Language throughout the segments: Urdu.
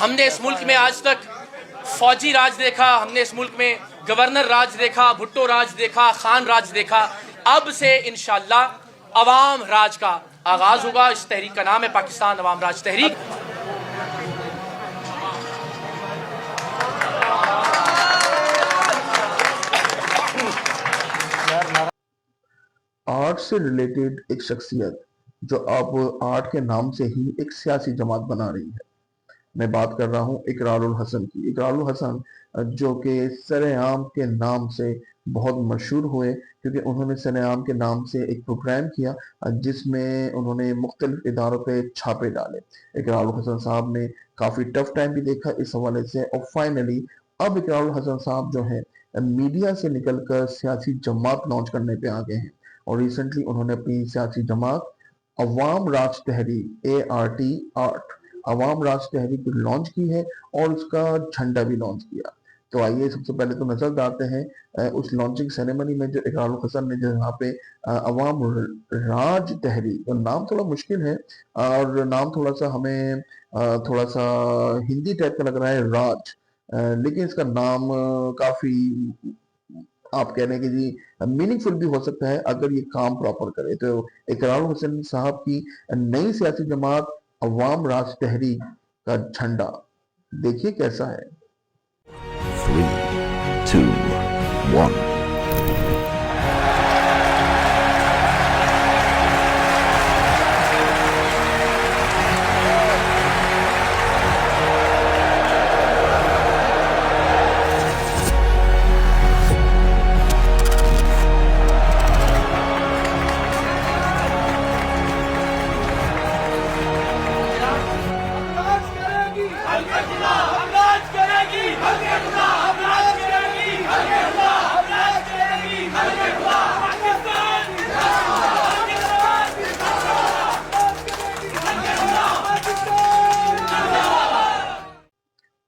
ہم نے اس ملک میں آج تک فوجی راج دیکھا، ہم نے اس ملک میں گورنر راج دیکھا، بھٹو راج دیکھا، خان راج دیکھا. اب سے انشاءاللہ عوام راج کا آغاز ہوگا. اس تحریک کا نام ہے پاکستان عوام راج تحریک. آرٹ سے ریلیٹڈ ایک شخصیت جو اب آرٹ کے نام سے ہی ایک سیاسی جماعت بنا رہی ہے. میں بات کر رہا ہوں اقرار الحسن کی. اقرار الحسن جو کہ سر عام کے نام سے بہت مشہور ہوئے کیونکہ انہوں نے سر عام کے نام سے ایک پروگرام کیا جس میں انہوں نے مختلف اداروں پہ چھاپے ڈالے. اقرار الحسن صاحب نے کافی ٹف ٹائم بھی دیکھا اس حوالے سے، اور فائنلی اب اقرار الحسن صاحب جو ہے میڈیا سے نکل کر سیاسی جماعت لانچ کرنے پہ آگے ہیں. اور ریسنٹلی انہوں نے اپنی سیاسی جماعت عوام راج تحریک ART عوام راج تحریک لانچ کی ہے اور اس کا جھنڈا بھی لانچ کیا. تو آئیے سب سے پہلے تو نظر ڈالتے ہیں اس لانچنگ سیریمنی میں جو اقرار الحسن نے جو یہاں پہ عوام راج تحریک، اور نام تھوڑا مشکل ہے اور نام تھوڑا سا ہمیں تھوڑا سا ہندی ٹائپ کا لگ رہا ہے راج، لیکن اس کا نام کافی آپ کہنے کہ جی میننگ فل بھی ہو سکتا ہے اگر یہ کام پراپر کرے. تو اقرار الحسن صاحب کی نئی سیاسی جماعت عوام راج تحریک کا جھنڈا دیکھیے کیسا ہے. 3, 2, 1.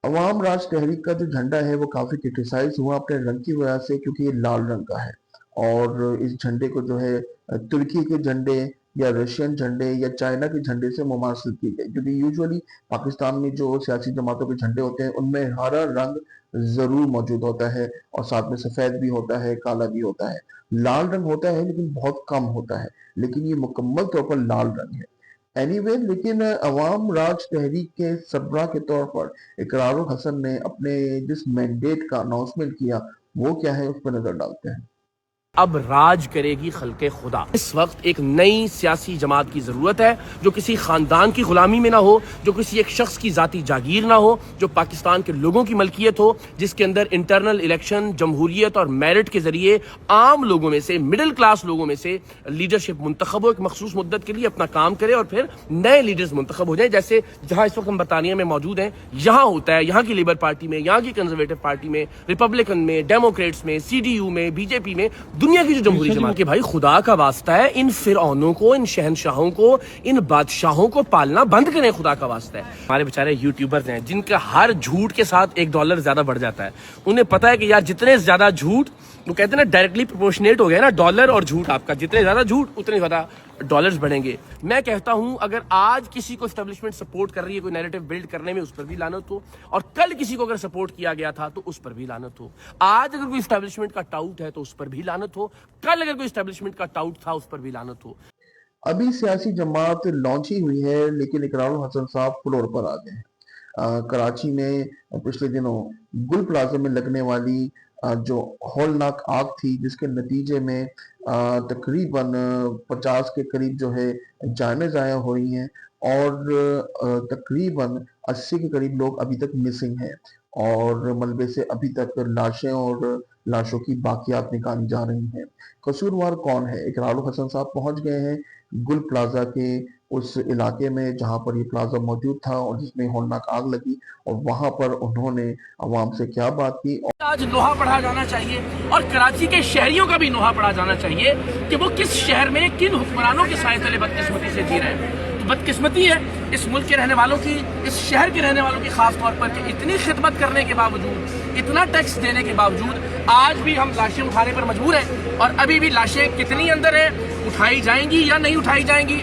عوام راج تحریک کا جو جھنڈا ہے وہ کافی کرٹیسائز ہوا اپنے رنگ کی وجہ سے کیونکہ یہ لال رنگ کا ہے، اور اس جھنڈے کو جو ہے ترکی کے جھنڈے یا رشین جھنڈے یا چائنا کے جھنڈے سے مماثلت کی گئی، کیونکہ یوزولی پاکستان میں جو سیاسی جماعتوں کے جھنڈے ہوتے ہیں ان میں ہرا رنگ ضرور موجود ہوتا ہے اور ساتھ میں سفید بھی ہوتا ہے، کالا بھی ہوتا ہے. لال رنگ ہوتا ہے لیکن بہت کم ہوتا ہے، لیکن یہ مکمل طور پر لال رنگ ہے. لیکن عوام راج تحریک کے سربراہ کے طور پر اقرار الحسن نے اپنے جس مینڈیٹ کا اناؤنسمنٹ کیا وہ کیا ہے اس پر نظر ڈالتے ہیں. اب راج کرے گی خلق خدا. اس وقت ایک نئی سیاسی جماعت کی ضرورت ہے جو کسی خاندان کی غلامی میں نہ ہو، جو کسی ایک شخص کی ذاتی جاگیر نہ ہو، جو پاکستان کے لوگوں کی ملکیت ہو، جس کے اندر انٹرنل الیکشن، جمہوریت اور میرٹ کے ذریعے عام لوگوں میں سے، مڈل کلاس لوگوں میں سے لیڈرشپ منتخب ہو، ایک مخصوص مدت کے لیے اپنا کام کرے اور پھر نئے لیڈرز منتخب ہو جائیں. جیسے جہاں اس وقت ہم برطانیہ میں موجود ہیں یہاں ہوتا ہے، یہاں کی لیبر پارٹی میں، یہاں کی کنزرویٹو پارٹی میں، ریپبلکن میں، ڈیموکریٹس میں، CDU میں، BJP میں، دنیا کی جو جمہوری جماعت کہ بھائی خدا کا واسطہ ہے ان فرعونوں کو، ان شہنشاہوں کو، ان بادشاہوں کو پالنا بند کریں. خدا کا واسطہ ہے. ہمارے بیچارے یوٹیوبرز ہیں جن کا ہر جھوٹ کے ساتھ $1 زیادہ بڑھ جاتا ہے. انہیں پتا ہے کہ یار جتنے زیادہ جھوٹ، وہ کہتے ہیں نا ڈائریکٹلی پروپورشنیٹ ہو گیا نا ڈالر اور جھوٹ، آپ کا جتنے زیادہ جھوٹ اتنے زیادہ ڈالرز بڑھیں گے. میں کہتا ہوں اگر آج کسی کو اسٹیبلشمنٹ سپورٹ کر رہی ہے کوئی نیریٹو بلڈ کرنے میں، اس پر بھی لعنت ہو، اور کل کسی کو اگر سپورٹ کیا گیا تھا تو اس پر بھی لعنت ہو. آج اگر کوئی اسٹیبلشمنٹ کا ٹاؤٹ ہے تو اس پر بھی لعنت ہو، کل اگر کوئی اسٹیبلشمنٹ کا ٹاؤٹ تھا اس پر بھی لعنت ہو. ابھی سیاسی جماعت لانچ ہی ہوئی ہے لیکن اقرار الحسن صاحب فلور پر آ گئے ہیں. کراچی میں پچھلے دنوں گل پلازا میں لگنے والی جو ہولناک آگ تھی جس کے نتیجے میں تقریباً 50 کے قریب جو ہے جانیں ضائع ہوئی ہیں اور تقریباً 80 کے قریب لوگ ابھی تک مسنگ ہیں، اور ملبے سے ابھی تک لاشیں اور لاشوں کی باقیات نکالی جا رہی ہیں. قصوروار کون ہے؟ اقرار الحسن صاحب پہنچ گئے ہیں گل پلازا کے اس علاقے میں جہاں پر یہ پلازا موجود تھا اور جس میں ہولناک آگ لگی، اور وہاں پر انہوں نے عوام سے کیا بات کی. آج نوحہ پڑھا جانا چاہیے اور کراچی کے شہریوں کا بھی نوحہ پڑھا جانا چاہیے کہ وہ کس شہر میں کن حکمرانوں کے سائے تلے بدقسمتی سے جی رہے ہیں. بدقسمتی ہے اس ملک کے رہنے والوں کی، اس شہر کے رہنے والوں کی خاص طور پر کہ اتنی خدمت کرنے کے باوجود، اتنا ٹیکس دینے کے باوجود آج بھی ہم لاشیں اٹھانے پر مجبور ہیں. اور ابھی بھی لاشیں کتنی اندر ہیں، اٹھائی جائیں گی یا نہیں اٹھائی جائیں گی،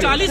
40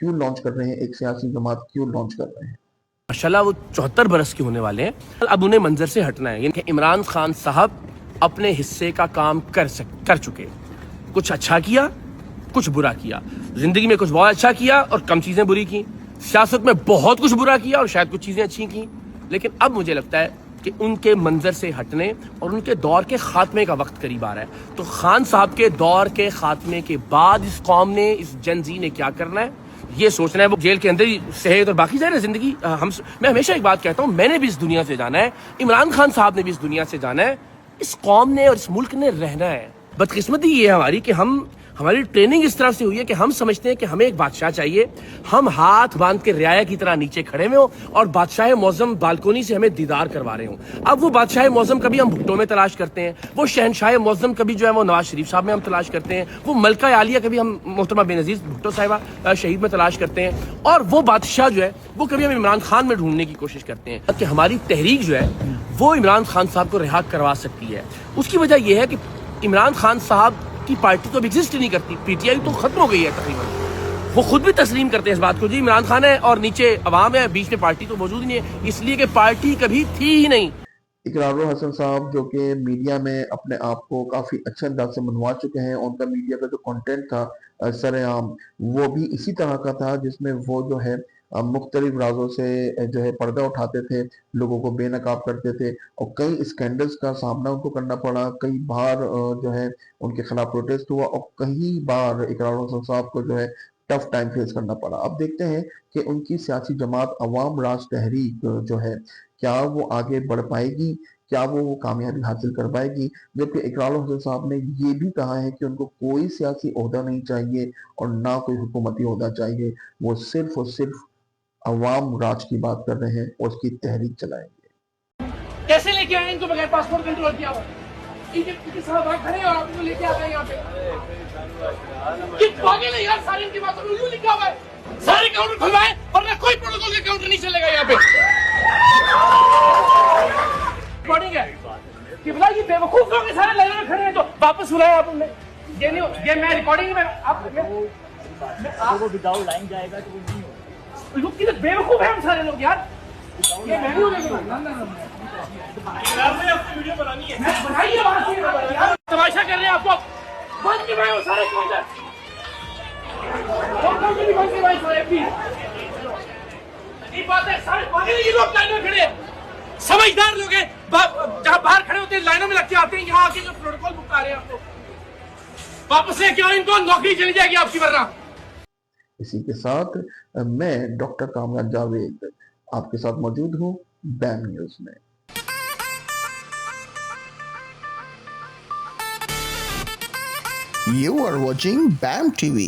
کیوں لانچ کر رہے ہیں, ایک سیاسی جماعت کیوں لانچ کر رہے ہیں. ماشاءاللہ وہ 74 برس کے ہونے والے ہیں. اب انہیں منظر سے ہٹنا ہے. یعنی کہ عمران خان صاحب اپنے حصے کا کام کر چکے. کچھ اچھا کیا, کچھ برا کیا. زندگی میں کچھ بہت اچھا کیا اور کم چیزیں بری کی. سیاست میں بہت کچھ برا کیا اور شاید کچھ چیزیں اچھی کی. لیکن اب مجھے لگتا ہے کہ ان کے منظر سے ہٹنے اور ان کے دور کے خاتمے کا وقت قریب آ رہا ہے. تو خان صاحب کے دور کے خاتمے کے بعد اس قوم نے, اس جن زی نے کیا کرنا ہے یہ سوچنا ہے. وہ جیل کے اندر ہی صحت اور باقی ظاہر زندگی میں ہمیشہ ایک بات کہتا ہوں, میں نے بھی اس دنیا سے جانا ہے, عمران خان صاحب نے بھی اس دنیا سے جانا ہے. اس قوم نے اور اس ملک نے رہنا ہے. بدقسمتی یہ ہے ہماری کہ ہماری ٹریننگ اس طرح سے ہوئی ہے کہ ہم سمجھتے ہیں کہ ہمیں ایک بادشاہ چاہیے, ہم ہاتھ باندھ کے رعایا کی طرح نیچے کھڑے ہوئے ہوں اور بادشاہ معظم بالکونی سے ہمیں دیدار کروا رہے ہوں. اب وہ بادشاہ معظم کبھی ہم بھٹو میں تلاش کرتے ہیں, وہ شہنشاہ معظم کبھی جو ہے وہ نواز شریف صاحب میں ہم تلاش کرتے ہیں, وہ ملکہ عالیہ کبھی ہم محترمہ بینظیر بھٹو صاحبہ شہید میں تلاش کرتے ہیں, اور وہ بادشاہ جو ہے وہ کبھی ہم عمران خان میں ڈھونڈنے کی کوشش کرتے ہیں. کہ ہماری تحریک جو ہے وہ عمران خان صاحب کو رہا کروا سکتی ہے. اس کی وجہ یہ ہے کہ عمران خان صاحب کی پارٹی تو اب ایگزسٹ نہیں کرتی. پی ٹی آئی تو ختم ہو گئی ہے تقریباً. وہ خود بھی تسلیم کرتے ہیں اس بات کو, جی عمران خان ہے اور نیچے عوام ہے, بیچ میں پارٹی تو موجود ہی نہیں ہے, اس لیے کہ پارٹی کبھی تھی ہی نہیں. اقرار الحسن صاحب جو کہ میڈیا میں اپنے آپ کو کافی اچھے انداز سے منوا چکے ہیں, ان کا میڈیا کا جو کنٹینٹ تھا سر عام وہ بھی اسی طرح کا تھا جس میں وہ جو ہے مختلف رازوں سے جو ہے پردہ اٹھاتے تھے, لوگوں کو بے نقاب کرتے تھے, اور کئی اسکینڈلز کا سامنا ان کو کرنا پڑا. کئی بار جو ہے ان کے خلاف پروٹیسٹ ہوا اور کئی بار اقرار الحسن صاحب کو جو ہے ٹف ٹائم فیس کرنا پڑا. اب دیکھتے ہیں کہ ان کی سیاسی جماعت عوام راج تحریک جو ہے کیا وہ آگے بڑھ پائے گی, کیا وہ کامیابی حاصل کر پائے گی. جبکہ اقرار الحسن صاحب نے یہ بھی کہا ہے کہ ان کو کوئی سیاسی عہدہ نہیں چاہیے اور نہ کوئی حکومتی عہدہ چاہیے, وہ صرف اور صرف عوام راج کی بات کر رہے ہیں اور اس کی تحریک چلائیں گے. کیسے لے کے آئے ان کو بغیر پاسپورٹ کنٹرول کیا ہوا؟ ان کے ساتھ آپ کھڑے اور آپ کو لے کے آتے ہیں یہاں پہ. کس پاگل ہے یار, سارے ان کی باتوں میں یوں لکھا ہوا ہے سارے کاؤنٹر کھلوائے ورنہ کوئی پروٹوکول کا کاؤنٹر نہیں چلے گا یہاں پہ. ریکارڈنگ ہے کہ بلا یہ بے وقوف لوگ سارے لائنوں میں کھڑے ہیں تو واپس بلایا آپ نے. یہ نہیں, یہ میں ریکارڈنگ میں آپ کو وداؤٹ لائن جائے گا تو وہ نہیں ہوگا. بے وقوف ہیں ہم سارے لوگ یار. یہ میں نہیں ہوں تماشا کر رہے ہیں آپ کو بند کے بھائی سارے بات ہے. سارے یہ لوگ لائنوں میں کھڑے سمجھدار لوگ ہیں, جہاں باہر کھڑے ہوتے ہیں لائنوں میں لگ کے آتے ہیں, یہاں آ کے جو پروٹوکول بتا رہے ہیں آپ کو واپس لے کے آؤ, ان کو نوکری چلی جائے گی آپ کی ورنہ. اسی کے ساتھ میں ڈاکٹر کامران جاوید آپ کے ساتھ موجود ہوں بیم نیوز میں. You are watching BAM TV.